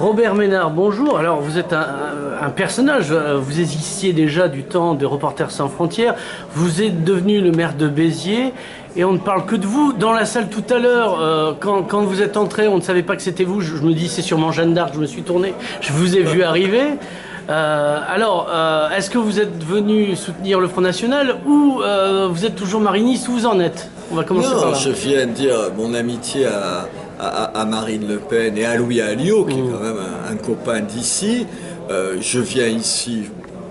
Robert Ménard, bonjour. Alors, vous êtes un personnage, vous existiez déjà du temps de Reporters sans frontières, vous êtes devenu le maire de Béziers, et on ne parle que de vous. Dans la salle tout à l'heure, quand vous êtes entré, on ne savait pas que c'était vous, je me dis c'est sûrement Jeanne d'Arc, je me suis tourné, je vous ai vu arriver. Est-ce que vous êtes venu soutenir le Front National ou vous êtes toujours mariniste? Où vous en êtes? On va commencer par là. Je viens de dire mon amitié à Marine Le Pen et à Louis Alliot, qui est quand même un copain d'ici. Je viens ici,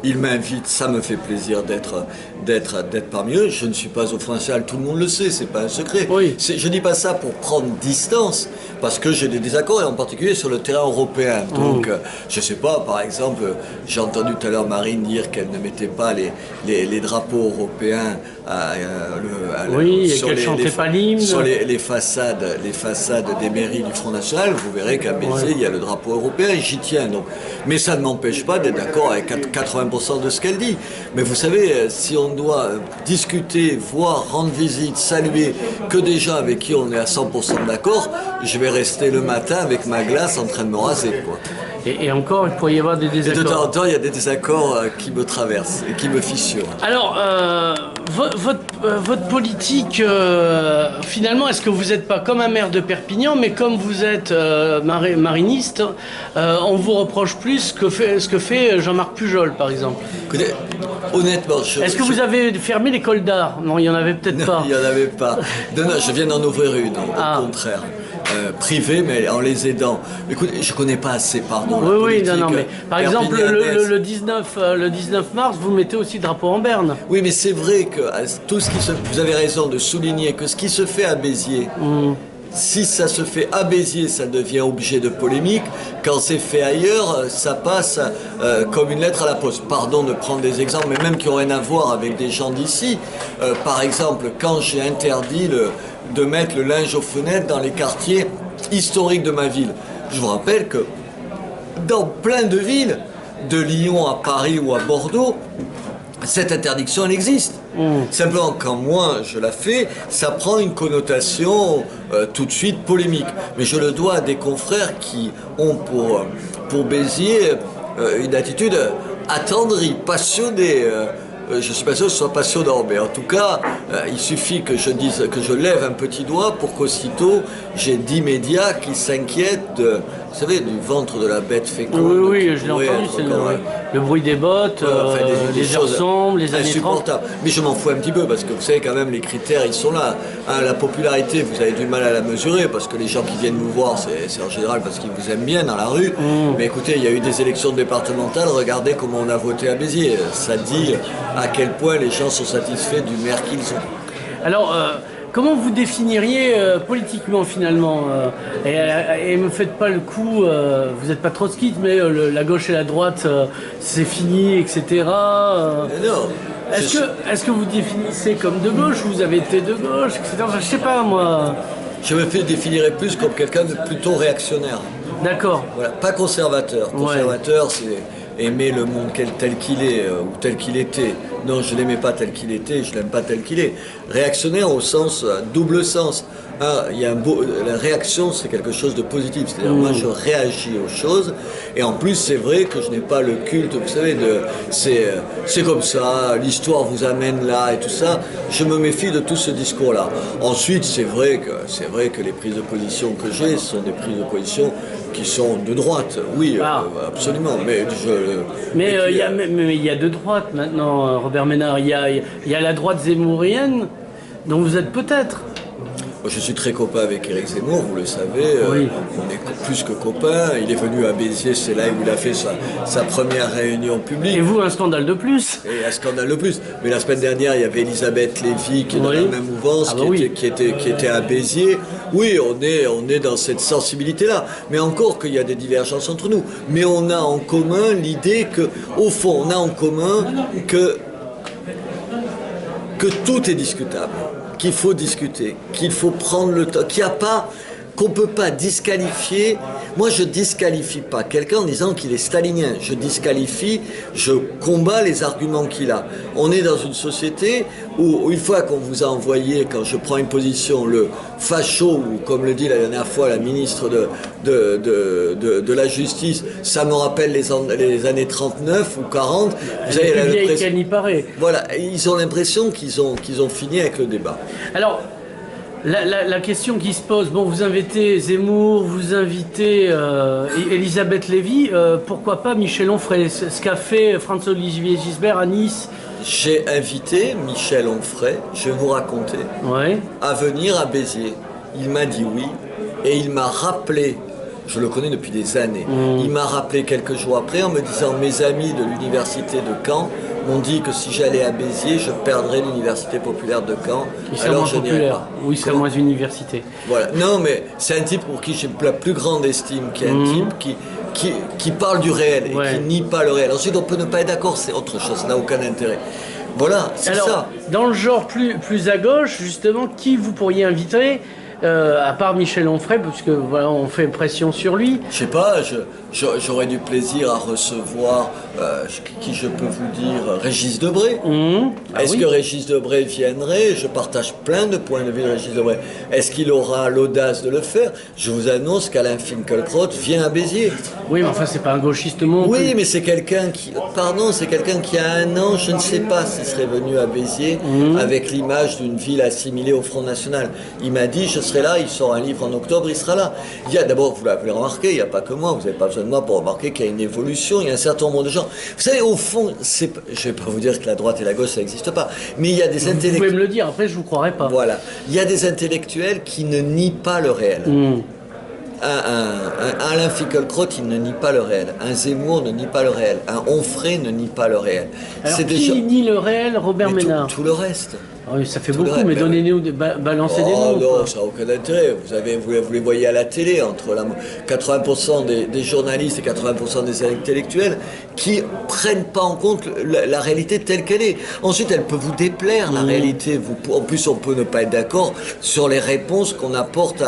il m'invite, ça me fait plaisir d'être parmi eux. Je ne suis pas au Front National, tout le monde le sait, c'est pas un secret. Oui. Je dis pas ça pour prendre distance, parce que j'ai des désaccords, et en particulier sur le terrain européen. Donc, je sais pas, par exemple, j'ai entendu tout à l'heure Marine dire qu'elle ne mettait pas les drapeaux européens qu'elle chantait pas l'hymne. Sur les façades des mairies du Front National. Vous verrez qu'à Béziers, il y a le drapeau européen, et j'y tiens. Donc. Mais ça ne m'empêche pas d'être d'accord avec 80% de ce qu'elle dit. Mais vous savez, si on doit discuter, voir, rendre visite, saluer que des gens avec qui on est à 100% d'accord, je vais rester le matin avec ma glace en train de me raser, quoi. Et encore, il pourrait y avoir des désaccords. Et de temps en temps, il y a des désaccords qui me traversent et qui me fissurent. Alors, votre politique, finalement, est-ce que vous n'êtes pas comme un maire de Perpignan, mais comme vous êtes mariniste, on vous reproche plus ce que fait Jean-Marc Pujol, par exemple? Écoutez, honnêtement, est-ce que vous avez fermé l'école d'art? Non, il n'y en avait peut-être pas. Il n'y en avait pas. Non, je viens d'en ouvrir une, au contraire. Privée, mais en les aidant. Écoutez, je connais pas assez, pardon. Oui, non, mais par exemple, le 19 mars, vous mettez aussi le drapeau en berne. Oui, mais c'est vrai que tout ce qui se... Vous avez raison de souligner que ce qui se fait à Béziers, si ça se fait à Béziers, ça devient objet de polémique. Quand c'est fait ailleurs, ça passe comme une lettre à la poste. Pardon de prendre des exemples, mais même qui n'ont rien à voir avec des gens d'ici. Par exemple, quand j'ai interdit de mettre le linge aux fenêtres dans les quartiers historiques de ma ville. Je vous rappelle que dans plein de villes, de Lyon à Paris ou à Bordeaux, cette interdiction, elle existe. Simplement, quand moi je la fais, ça prend une connotation tout de suite polémique. Mais je le dois à des confrères qui ont pour Béziers une attitude attendrie, passionnée. Je ne suis pas sûr que ce soit passionnant, mais en tout cas, il suffit que je lève un petit doigt pour qu'aussitôt j'ai 10 médias qui s'inquiètent vous savez, du ventre de la bête féconde. Oui, je l'ai entendu, c'est le bruit des bottes, les heures sombres, les années 30. Mais je m'en fous un petit peu, parce que vous savez quand même, les critères, ils sont là. La popularité, vous avez du mal à la mesurer, parce que les gens qui viennent vous voir, c'est en général parce qu'ils vous aiment bien dans la rue. Mais écoutez, il y a eu des élections départementales, regardez comment on a voté à Béziers. Ça dit à quel point les gens sont satisfaits du maire qu'ils ont. Alors, comment vous définiriez politiquement finalement et me faites pas le coup, vous n'êtes pas trotskiste, mais la gauche et la droite, c'est fini, etc. Non. Est-ce que vous définissez comme de gauche? Vous avez été de gauche, etc. Enfin, je sais pas moi. Je me définirais plus comme quelqu'un de plutôt réactionnaire. D'accord. Voilà, pas conservateur. Conservateur, c'est aimer le monde tel qu'il est ou tel qu'il était. Non, je l'aimais pas tel qu'il était, je l'aime pas tel qu'il est. Réactionnaire au sens, double sens. La réaction, c'est quelque chose de positif. C'est-à-dire, moi, je réagis aux choses. Et en plus, c'est vrai que je n'ai pas le culte, vous savez, c'est comme ça, l'histoire vous amène là et tout ça. Je me méfie de tout ce discours-là. Ensuite, c'est vrai que les prises de position que j'ai sont des prises de position qui sont de droite. Oui, absolument. Mais il y a de droite maintenant, Robert Ménard. Il y a la droite zemmourienne, dont vous êtes peut-être. Je suis très copain avec Éric Zemmour, vous le savez, on est plus que copains. Il est venu à Béziers, c'est là où il a fait sa première réunion publique. Et vous, un scandale de plus? Et un scandale de plus. Mais la semaine dernière, il y avait Elisabeth Lévy qui est dans la même mouvance, qui était à Béziers. Oui, on est dans cette sensibilité-là. Mais encore qu'il y a des divergences entre nous. Mais on a en commun l'idée que, au fond, on a en commun que tout est discutable. Qu'il faut discuter, qu'il faut prendre le temps, qu'on ne peut pas disqualifier Moi, je disqualifie pas quelqu'un en disant qu'il est stalinien. Je disqualifie, je combats les arguments qu'il a. On est dans une société où une fois qu'on vous a envoyé, quand je prends une position, le facho, ou comme le dit la dernière fois la ministre de la Justice, ça me rappelle les années 39 ou 40. Vous avez l'impression qu'elle n'y paraît. Voilà, ils ont l'impression qu'ils ont fini avec le débat. Alors, la question qui se pose, bon, vous invitez Zemmour, vous invitez Elisabeth Lévy, pourquoi pas Michel Onfray, ce qu'a fait François-Olivier Gisbert à Nice? J'ai invité Michel Onfray, je vais vous raconter, à venir à Béziers. Il m'a dit oui, et il m'a rappelé, je le connais depuis des années, il m'a rappelé quelques jours après en me disant « Mes amis de l'université de Caen m'ont dit que si j'allais à Béziers, je perdrais l'université populaire de Caen. Alors je n'irai pas. » Oui, c'est moins université. Voilà. Non, mais c'est un type pour qui j'ai la plus grande estime, qui est un type qui parle du réel et qui nie pas le réel. Ensuite, on peut ne pas être d'accord, c'est autre chose, ça n'a aucun intérêt. Voilà, c'est ça. Dans le genre plus à gauche, justement, qui vous pourriez inviter à part Michel Onfray, parce que voilà, on fait pression sur lui. Je sais pas, j'aurais du plaisir à recevoir, qui je peux vous dire, Régis Debray. Est-ce que Régis Debray viendrait? Je partage plein de points de vue de Régis Debray. Est-ce qu'il aura l'audace de le faire? Je vous annonce qu'Alain Finkielkraut vient à Béziers. Oui, mais enfin, c'est pas un gauchiste non plus. Oui, mais c'est quelqu'un qui... Pardon, c'est quelqu'un qui a un an, je ne sais pas s'il serait venu à Béziers avec l'image d'une ville assimilée au Front National. Il m'a dit, je serai là, il sort un livre en octobre, il sera là. Il y a d'abord, vous l'avez remarqué, il n'y a pas que moi, vous n'avez pas besoin de moi pour remarquer qu'il y a une évolution, il y a un certain nombre de gens. Vous savez, au fond, je ne vais pas vous dire que la droite et la gauche, ça n'existe pas, mais il y a des intellectuels... Vous pouvez me le dire, après je ne vous croirai pas. Voilà. Il y a des intellectuels qui ne nient pas le réel. Un Alain Finkielkraut, il ne nie pas le réel. Un Zemmour ne nie pas le réel. Un Onfray ne nie pas le réel. Alors, qui nie le réel? Robert Ménard. Tout le reste. Oui, ça fait beaucoup, mais donnez-nous, balancez des noms. Non, ça n'a aucun intérêt. Vous les voyez à la télé, entre 80% des journalistes et 80% des intellectuels qui prennent pas en compte la réalité telle qu'elle est. Ensuite, elle peut vous déplaire, la réalité. En plus, on peut ne pas être d'accord sur les réponses qu'on apporte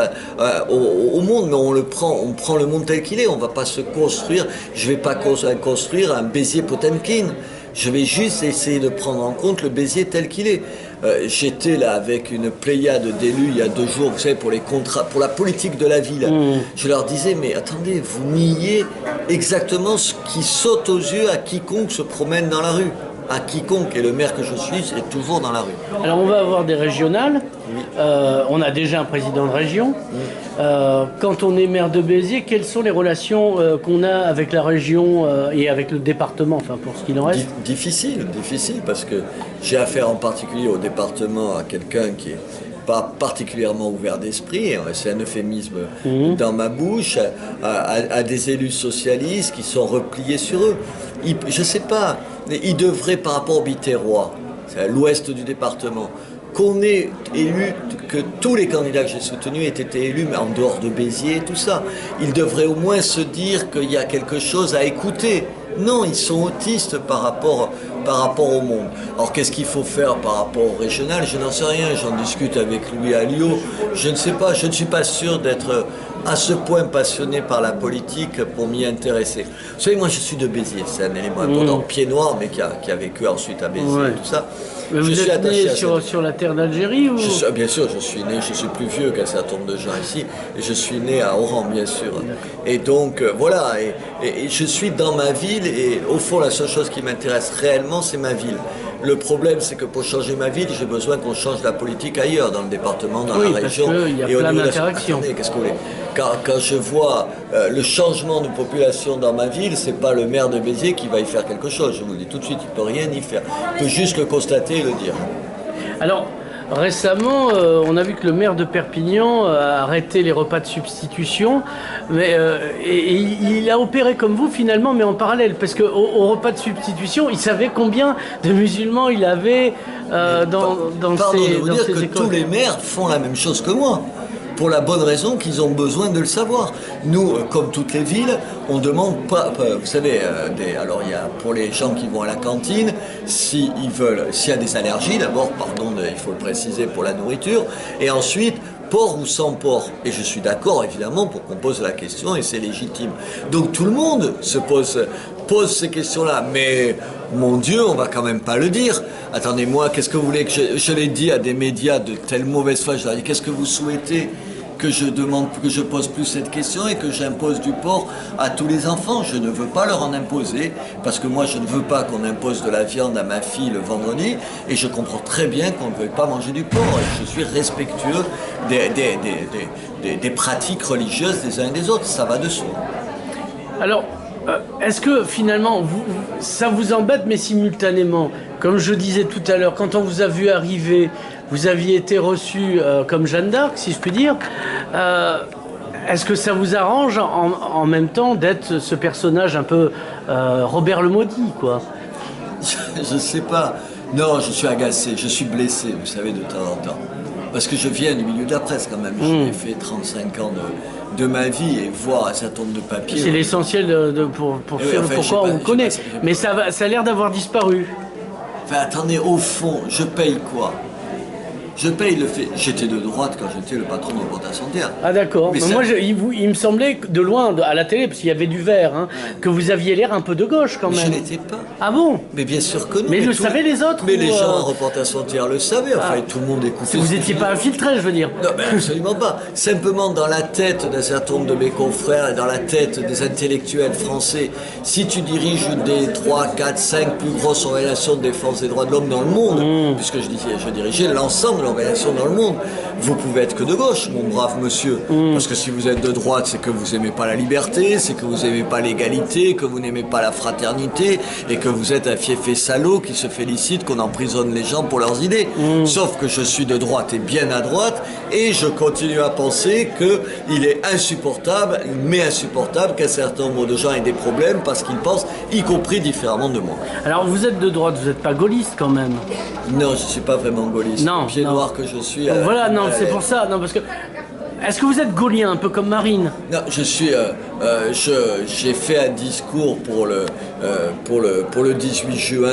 au monde, mais on prend le monde tel qu'il est. On ne va pas se construire. Je ne vais pas construire un Béziers Potemkin. Je vais juste essayer de prendre en compte le Béziers tel qu'il est. J'étais là avec une pléiade d'élus il y a 2 jours, vous savez, pour les contrats, pour la politique de la ville. Je leur disais, mais attendez, vous niez exactement ce qui saute aux yeux à quiconque se promène dans la rue. À quiconque, et le maire que je suis est toujours dans la rue. Alors on va avoir des régionales, on a déjà un président de région. Quand on est maire de Béziers, quelles sont les relations qu'on a avec la région et avec le département, enfin pour ce qu'il en reste? Difficile, parce que j'ai affaire en particulier au département à quelqu'un qui est pas particulièrement ouvert d'esprit, c'est un euphémisme dans ma bouche, à des élus socialistes qui sont repliés sur eux. Je sais pas, ils devraient, par rapport au Biterrois, c'est à l'ouest du département, qu'on ait élu, que tous les candidats que j'ai soutenus aient été élus, mais en dehors de Béziers et tout ça. Ils devraient au moins se dire qu'il y a quelque chose à écouter. Non, ils sont autistes par rapport au monde. Alors qu'est-ce qu'il faut faire par rapport au régional? Je n'en sais rien, j'en discute avec Louis Alliot. Je ne sais pas, je ne suis pas sûr d'être à ce point passionné par la politique pour m'y intéresser. Vous savez, moi je suis de Béziers, c'est un élément important, pied noir, mais qui a vécu ensuite à Béziers et tout ça. Mais vous êtes né sur la terre d'Algérie ou... Bien sûr, je suis né, je suis plus vieux qu'un certain nombre de gens ici, et je suis né à Oran, bien sûr. Et donc, voilà, et je suis dans ma ville, et au fond, la seule chose qui m'intéresse réellement, c'est ma ville. Le problème, c'est que pour changer ma ville, j'ai besoin qu'on change la politique ailleurs, dans le département, dans la région. Parce qu'il y a plein d'interactions. Attendez, qu'est-ce que vous voulez? Quand je vois le changement de population dans ma ville, c'est pas le maire de Béziers qui va y faire quelque chose. Je vous le dis tout de suite, il peut rien y faire. Il peut juste le constater et le dire. Alors, récemment, on a vu que le maire de Perpignan a arrêté les repas de substitution, mais et il a opéré comme vous finalement, mais en parallèle, parce qu'au repas de substitution, il savait combien de musulmans il avait dans ses écoles. Que tous les maires font la même chose que moi. Pour la bonne raison qu'ils ont besoin de le savoir. Nous, comme toutes les villes, on demande pas, vous savez, alors il y a pour les gens qui vont à la cantine, s'il y a des allergies, d'abord, pardon, il faut le préciser pour la nourriture, et ensuite, port ou sans port. Et je suis d'accord, évidemment, pour qu'on pose la question, et c'est légitime. Donc tout le monde pose ces questions-là. Mais, mon Dieu, on va quand même pas le dire. Attendez, moi, qu'est-ce que vous voulez que je l'ai dit à des médias de telle mauvaise foi, je leur ai dit, qu'est-ce que vous souhaitez que je pose plus cette question et que j'impose du porc à tous les enfants? Je ne veux pas leur en imposer, parce que moi je ne veux pas qu'on impose de la viande à ma fille le vendredi, et je comprends très bien qu'on ne veuille pas manger du porc, et je suis respectueux des pratiques religieuses des uns et des autres, ça va de soi. Alors, est-ce que finalement, ça vous embête, mais simultanément, comme je disais tout à l'heure, quand on vous a vu arriver, vous aviez été reçu comme Jeanne d'Arc, si je puis dire. Est-ce que ça vous arrange en même temps d'être ce personnage un peu Robert le Maudit, quoi? Je sais pas. Non, je suis agacé, je suis blessé, vous savez, de temps en temps. Parce que je viens du milieu de la presse quand même. J'ai fait 35 ans de ma vie, et voir un certain nombre de papiers. C'est l'essentiel pour faire pourquoi on connaît. Mais ça a l'air d'avoir disparu. Enfin, attendez, au fond, je paye quoi? Je paye le fait. J'étais de droite quand j'étais le patron de Reporters sans Frontières. Ah d'accord. Mais moi, il me semblait que de loin, à la télé, parce qu'il y avait du vert, hein, que vous aviez l'air un peu de gauche quand même. Je l'étais pas. Ah bon? Mais bien sûr que non. Mais le savaient les autres? Mais les gens à Reporters sans Frontières le savaient. Enfin, tout le monde écoutait. Vous n'étiez pas infiltré, je veux dire. Non, mais absolument pas. Simplement, dans la tête d'un certain nombre de mes confrères et dans la tête des intellectuels français, si tu diriges une des 3, 4, 5 plus grosses organisations de défense des droits de l'homme dans le monde, puisque je dirigeais l'ensemble de l'organisation dans le monde, vous pouvez être que de gauche, mon brave monsieur. Parce que si vous êtes de droite, c'est que vous aimez pas la liberté, c'est que vous aimez pas l'égalité, que vous n'aimez pas la fraternité, et que vous êtes un fiefé salaud qui se félicite qu'on emprisonne les gens pour leurs idées. Sauf que je suis de droite et bien à droite, et je continue à penser qu'il est insupportable, mais insupportable qu'un certain nombre de gens aient des problèmes parce qu'ils pensent, y compris différemment de moi. Alors vous êtes de droite, vous n'êtes pas gaulliste quand même? Non, je suis pas vraiment gaulliste. Non, pied noir que je suis. Voilà, non, c'est pour ça. Non, parce que. Est-ce que vous êtes gaullien, un peu comme Marine? Non, je suis. J'ai fait un discours pour le 18 juin,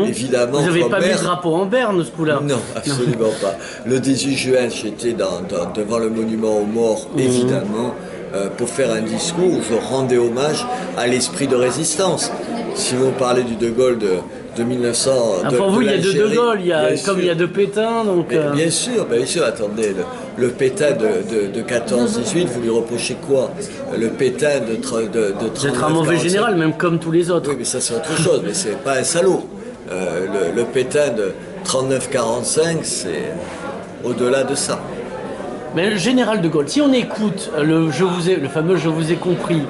évidemment. Vous n'avez pas mis maire. le drapeau en berne, ce coup-là? Non, absolument pas. Le 18 juin, j'étais devant le monument aux morts, évidemment, pour faire un discours où je rendais hommage à l'esprit de résistance. Si vous parlez du De Gaulle de 1900. Pour vous, il y a deux De Gaulle, il y a deux Pétain, donc. Bien sûr, attendez, le Pétain de 14-18, vous lui reprochez quoi? Le Pétain de 39. D'être un mauvais général, même comme tous les autres. Oui, mais ça c'est autre chose, mais c'est pas un salaud. Le Pétain de 39-45, c'est au-delà de ça. Mais le général de Gaulle, si on écoute le fameux Je vous ai compris,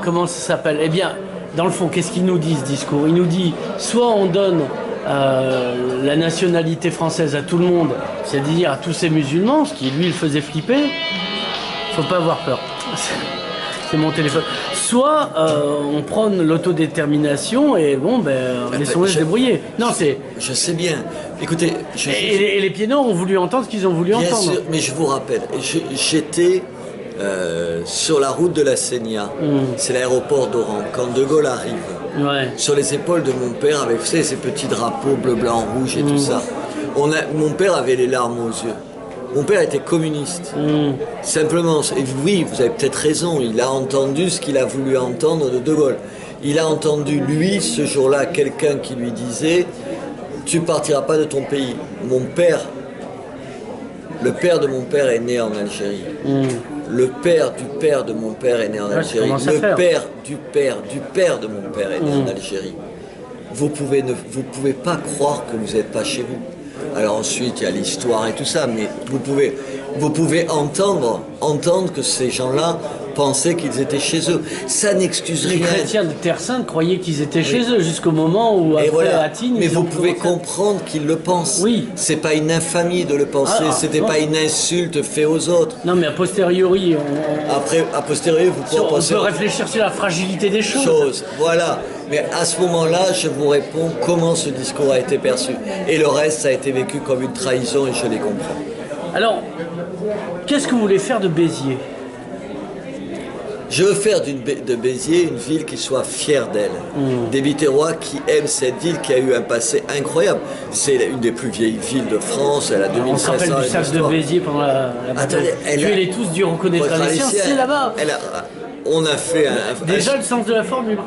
comment ça s'appelle? Eh bien, dans le fond, qu'est-ce qu'il nous dit ce discours? Il nous dit, soit on donne la nationalité française à tout le monde, c'est-à-dire à tous ces musulmans, ce qui lui le faisait flipper, faut pas avoir peur. C'est mon téléphone. Soit on prend l'autodétermination et bon, laissons-les se débrouiller. Non, c'est. Je sais bien. Écoutez. Et les pieds noirs ont voulu entendre ce qu'ils ont voulu entendre. Bien sûr, mais je vous rappelle, j'étais sur la route de la Sénia. C'est l'aéroport d'Oran. Quand De Gaulle arrive, sur les épaules de mon père, avec vous savez, ces petits drapeaux bleu, blanc, rouge et tout ça. Mon père avait les larmes aux yeux. Mon père était communiste. Simplement, et oui, vous avez peut-être raison, il a entendu ce qu'il a voulu entendre de Gaulle. Il a entendu, lui, ce jour-là, quelqu'un qui lui disait « Tu partiras pas de ton pays ». Mon père, le père de mon père est né en Algérie. Le père du père de mon père est né en Algérie. Le père du père du père de mon père est né en Algérie. Vous pouvez pas croire que vous n'êtes pas chez vous. Alors ensuite, il y a l'histoire et tout ça, mais vous pouvez entendre que ces gens-là pensaient qu'ils étaient chez eux. Ça n'excuse rien. Les chrétiens de Terre Sainte croyaient qu'ils étaient chez eux jusqu'au moment où, après Latine... Mais vous pouvez comprendre qu'ils le pensent. Oui. C'est pas une infamie de le penser, c'était pas une insulte faite aux autres. Non, mais a posteriori... Après, a posteriori, vous pouvez penser... On peut réfléchir sur la fragilité des choses. Voilà. Mais à ce moment-là, je vous réponds comment ce discours a été perçu. Et le reste, ça a été vécu comme une trahison et je les comprends. Alors, qu'est-ce que vous voulez faire de Béziers? Je veux faire de Béziers une ville qui soit fière d'elle. Des Biterrois qui aiment cette ville qui a eu un passé incroyable. C'est une des plus vieilles villes de France, elle a 2500 ans. On se rappelle du sac de Béziers pendant la bataille. Tuez-les tous, Dieu reconnaîtra les siens, c'est là-bas. On a fait déjà le sens de la formule.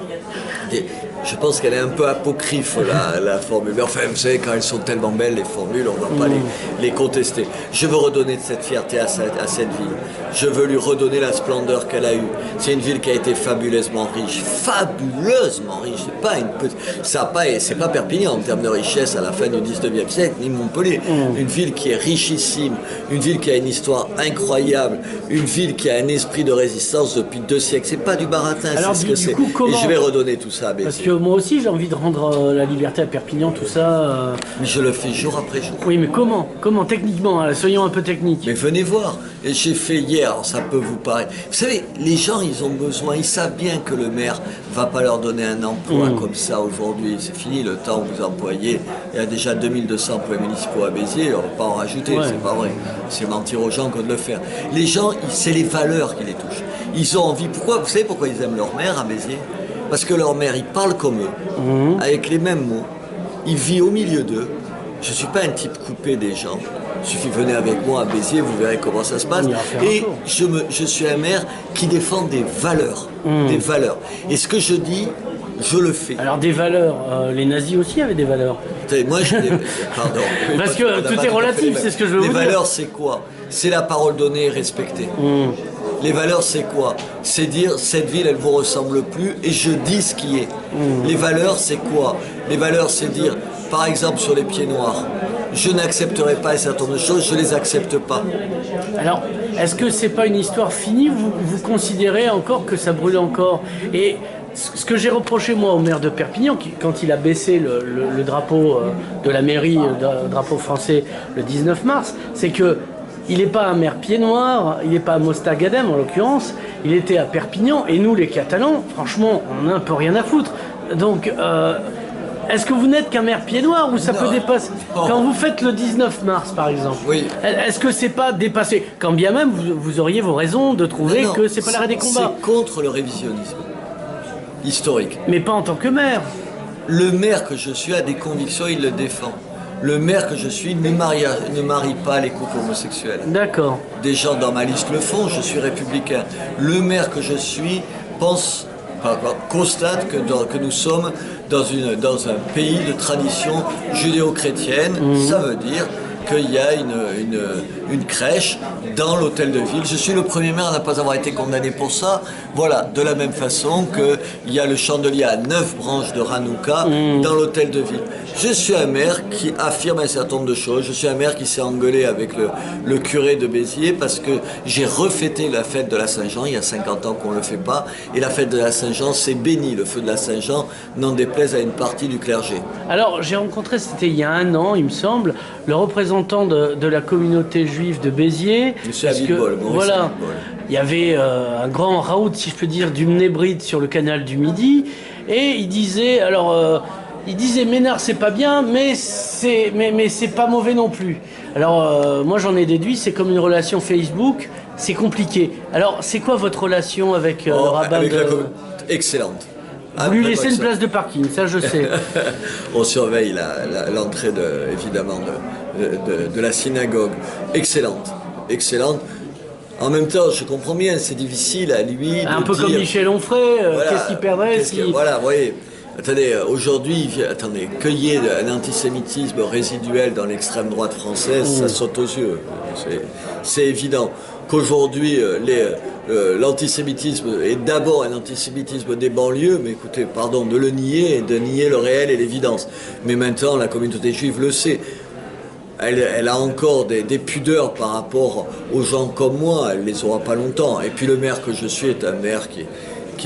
Je pense qu'elle est un peu apocryphe, la formule. Mais enfin, vous savez, quand elles sont tellement belles, les formules, on ne va pas les contester. Je veux redonner de cette fierté à cette ville. Je veux lui redonner la splendeur qu'elle a eue. C'est une ville qui a été fabuleusement riche. Fabuleusement riche. C'est pas une petite... C'est pas Perpignan en termes de richesse à la fin du 19e siècle, ni Montpellier. Une ville qui est richissime. Une ville qui a une histoire incroyable. Une ville qui a un esprit de résistance depuis 2 siècles. C'est pas du baratin, c'est ce que c'est. Et je vais redonner tout ça à Béziers. Parce que moi aussi j'ai envie de rendre la liberté à Perpignan, tout ça. Mais je le fais jour après jour. Oui, mais comment techniquement, soyons un peu techniques. Mais venez voir. Et j'ai fait hier, ça peut vous paraître. Vous savez, les gens, ils ont besoin, ils savent bien que le maire va pas leur donner un emploi comme ça aujourd'hui. C'est fini le temps où vous employez. Il y a déjà 2200 emplois municipaux à Béziers, on ne va pas en rajouter, c'est pas vrai. C'est mentir aux gens que de le faire. Les gens, c'est les valeurs qui les touchent. Ils ont envie. Pourquoi? Vous savez pourquoi ils aiment leur maire à Béziers? Parce que leur maire, il parle comme eux, avec les mêmes mots. Il vit au milieu d'eux. Je ne suis pas un type coupé des gens. Il suffit, venez avec moi à Béziers, vous verrez comment ça se passe. Et je suis un maire qui défend des valeurs. Des valeurs. Et ce que je dis, je le fais. Alors des valeurs, les nazis aussi avaient des valeurs. Moi, pardon. Parce que tout est relatif, c'est ce que je veux vous dire. Les valeurs, c'est quoi? C'est la parole donnée et respectée. Les valeurs, c'est quoi? C'est dire, cette ville, elle vous ressemble plus et je dis ce qui est. Les valeurs, c'est quoi? Les valeurs, c'est dire, par exemple, sur les pieds noirs, je n'accepterai pas un certain nombre de choses, je ne les accepte pas. Alors, est-ce que c'est pas une histoire finie? Vous considérez encore que ça brûle encore? Et ce que j'ai reproché, moi, au maire de Perpignan, quand il a baissé le drapeau de la mairie, le drapeau français, le 19 mars, c'est que il n'est pas un maire pied noir, il n'est pas à Mostagadem en l'occurrence, il était à Perpignan, et nous les Catalans, franchement, on n'a un peu rien à foutre. Donc, est-ce que vous n'êtes qu'un maire pied noir ou ça peut dépasser? Quand vous faites le 19 mars par exemple, est-ce que c'est pas dépassé? Quand bien même vous auriez vos raisons de trouver que c'est pas l'arrêt des combats. C'est contre le révisionnisme historique. Mais pas en tant que maire. Le maire que je suis a des convictions, il le défend. Le maire que je suis ne marie pas les couples homosexuels. D'accord. Des gens dans ma liste le font, je suis républicain. Le maire que je suis constate que nous sommes dans un pays de tradition judéo-chrétienne. Ça veut dire qu'il y a une crèche dans l'hôtel de ville. Je suis le premier maire à ne pas avoir été condamné pour ça. Voilà, de la même façon qu'il y a le chandelier à 9 branches de Hanouka dans l'hôtel de ville. Je suis un maire qui affirme un certain nombre de choses. Je suis un maire qui s'est engueulé avec le curé de Béziers parce que j'ai refêté la fête de la Saint-Jean. Il y a 50 ans qu'on ne le fait pas. Et la fête de la Saint-Jean, c'est béni. Le feu de la Saint-Jean n'en déplaise à une partie du clergé. Alors, j'ai rencontré, c'était il y a 1 an, il me semble, le représentant de la communauté juive de Béziers. Monsieur Abitbol, voilà, il y avait un grand raout, si je peux dire, du Mnébride sur le canal du Midi. Et il disait, Ménard c'est pas bien, mais c'est pas mauvais non plus. Alors moi j'en ai déduit, c'est comme une relation Facebook, c'est compliqué. Alors c'est quoi votre relation avec le rabbin Excellente. Vous lui laissez une place de parking, ça je sais. On surveille l'entrée évidemment de la synagogue. Excellente. En même temps, je comprends bien, c'est difficile à lui un peu dire, comme Michel Onfray, qu'est-ce qu'il perdrait Voilà, vous voyez. Attendez, aujourd'hui, cueillir un antisémitisme résiduel dans l'extrême droite française, ça saute aux yeux. C'est évident qu'aujourd'hui, l'antisémitisme est d'abord un antisémitisme des banlieues, mais écoutez, pardon, de le nier et de nier le réel et l'évidence. Mais maintenant, la communauté juive le sait. Elle a encore des pudeurs par rapport aux gens comme moi, elle les aura pas longtemps. Et puis le maire que je suis est un maire qui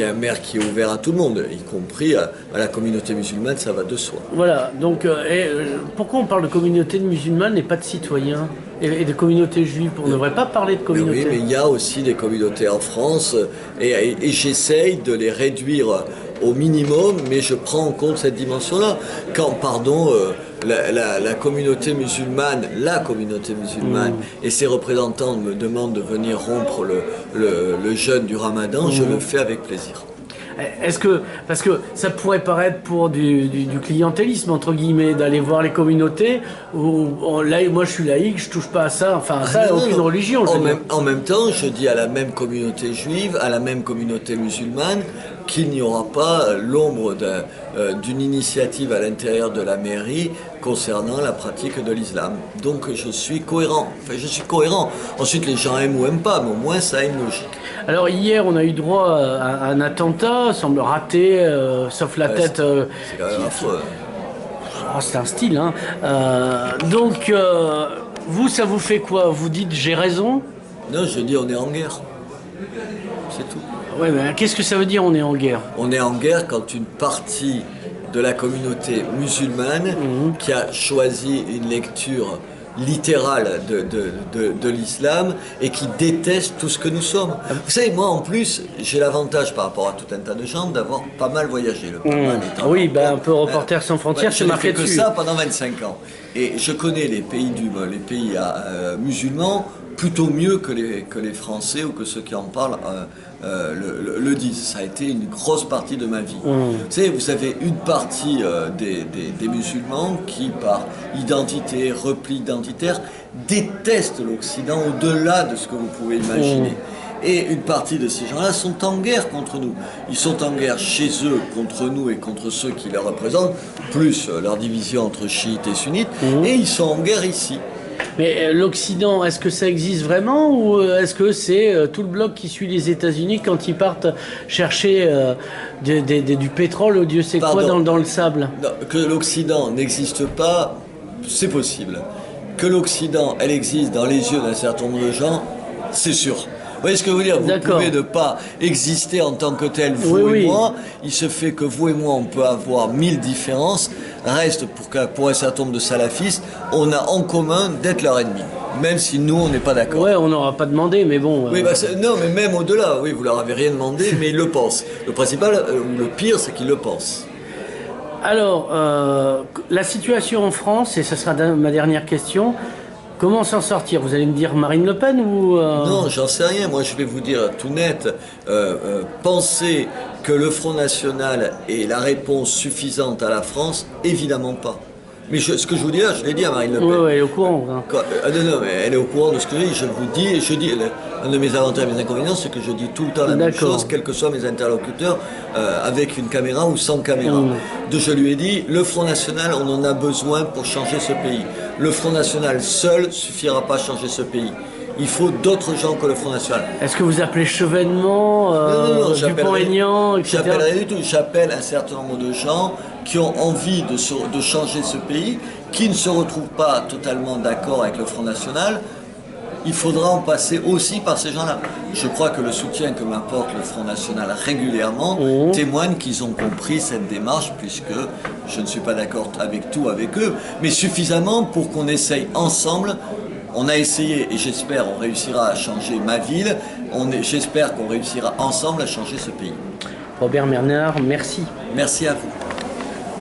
est un maire qui est ouvert à tout le monde, y compris à la communauté musulmane, ça va de soi. Voilà, donc pourquoi on parle de communauté de musulmane et pas de citoyens et de communauté juive? On ne devrait pas parler de communauté. Mais oui, mais il y a aussi des communautés en France et j'essaye de les réduire au minimum, mais je prends en compte cette dimension-là. la communauté musulmane, et ses représentants me demandent de venir rompre le jeûne du Ramadan, je le fais avec plaisir. Est-ce que, parce que ça pourrait paraître pour du clientélisme, entre guillemets, d'aller voir les communautés, où là, moi je suis laïque, je touche pas à ça, enfin ça, Non, aucune non. religion. En même temps, je dis à la même communauté juive, à la même communauté musulmane, qu'il n'y aura pas l'ombre d'une initiative à l'intérieur de la mairie concernant la pratique de l'islam. Donc je suis cohérent. Enfin, je suis cohérent. Ensuite, les gens aiment ou aiment pas, mais au moins ça a une logique. Alors hier, on a eu droit à un attentat, semble raté, sauf la tête. C'est quand même affreux. C'est un style, hein. Donc, vous, ça vous fait quoi? Vous dites j'ai raison? Non, je dis on est en guerre. C'est tout. Ouais, mais qu'est-ce que ça veut dire on est en guerre? On est en guerre quand une partie de la communauté musulmane qui a choisi une lecture littérale de l'islam et qui déteste tout ce que nous sommes. Vous savez, moi en plus, j'ai l'avantage par rapport à tout un tas de gens d'avoir pas mal voyagé. Oui, un peu Reporters sans frontières, c'est marqué dessus. Je n'ai fait que ça pendant 25 ans. Et je connais les pays, musulmans plutôt mieux que les Français ou que ceux qui en parlent le disent. Ça a été une grosse partie de ma vie. Vous avez une partie des musulmans qui, par identité, repli identitaire, détestent l'Occident au-delà de ce que vous pouvez imaginer. Et une partie de ces gens-là sont en guerre contre nous. Ils sont en guerre chez eux contre nous et contre ceux qui les représentent, plus leur division entre chiites et sunnites, et ils sont en guerre ici. Mais l'Occident, est-ce que ça existe vraiment ou est-ce que c'est tout le bloc qui suit les États-Unis quand ils partent chercher du pétrole ou Dieu sait quoi dans le sable? Non, que l'Occident n'existe pas, c'est possible. Que l'Occident, elle existe dans les yeux d'un certain nombre de gens, c'est sûr. Vous voyez ce que je veux dire? Vous pouvez ne pas exister en tant que tel, vous et moi. Il se fait que vous et moi, on peut avoir 1000 différences. Reste, pour un certain nombre de salafistes, on a en commun d'être leur ennemi. Même si nous, on n'est pas d'accord. Ouais, on n'aura pas demandé, mais bon... Oui, non, mais même au-delà, oui, vous leur avez rien demandé, mais ils le pensent. Le principal, ou le pire, c'est qu'ils le pensent. Alors, la situation en France, et ce sera ma dernière question... Comment s'en sortir? Vous allez me dire Marine Le Pen ou... Non, j'en sais rien. Moi, je vais vous dire tout net. Penser que le Front National est la réponse suffisante à la France, évidemment pas. Mais ce que je vous dis là, je l'ai dit à Marine Le Pen. Oui, elle est au courant. Hein. Non, mais elle est au courant de ce que je dis. Je dis, un de mes avantages et mes inconvénients, c'est que je dis tout le temps la même chose, quels que soient mes interlocuteurs, avec une caméra ou sans caméra. Je lui ai dit, le Front National, on en a besoin pour changer ce pays. Le Front National seul suffira pas à changer ce pays. Il faut d'autres gens que le Front National. Est-ce que vous appelez Chevènement, Dupont-Aignan, etc. J'appelle rien du tout. J'appelle un certain nombre de gens qui ont envie de changer ce pays, qui ne se retrouvent pas totalement d'accord avec le Front National. Il faudra en passer aussi par ces gens-là. Je crois que le soutien que m'apporte le Front National régulièrement témoigne qu'ils ont compris cette démarche, puisque je ne suis pas d'accord avec tout avec eux, mais suffisamment pour qu'on essaye ensemble. On a essayé, et j'espère on réussira à changer ma ville, j'espère qu'on réussira ensemble à changer ce pays. Robert Bernard, merci. Merci à vous.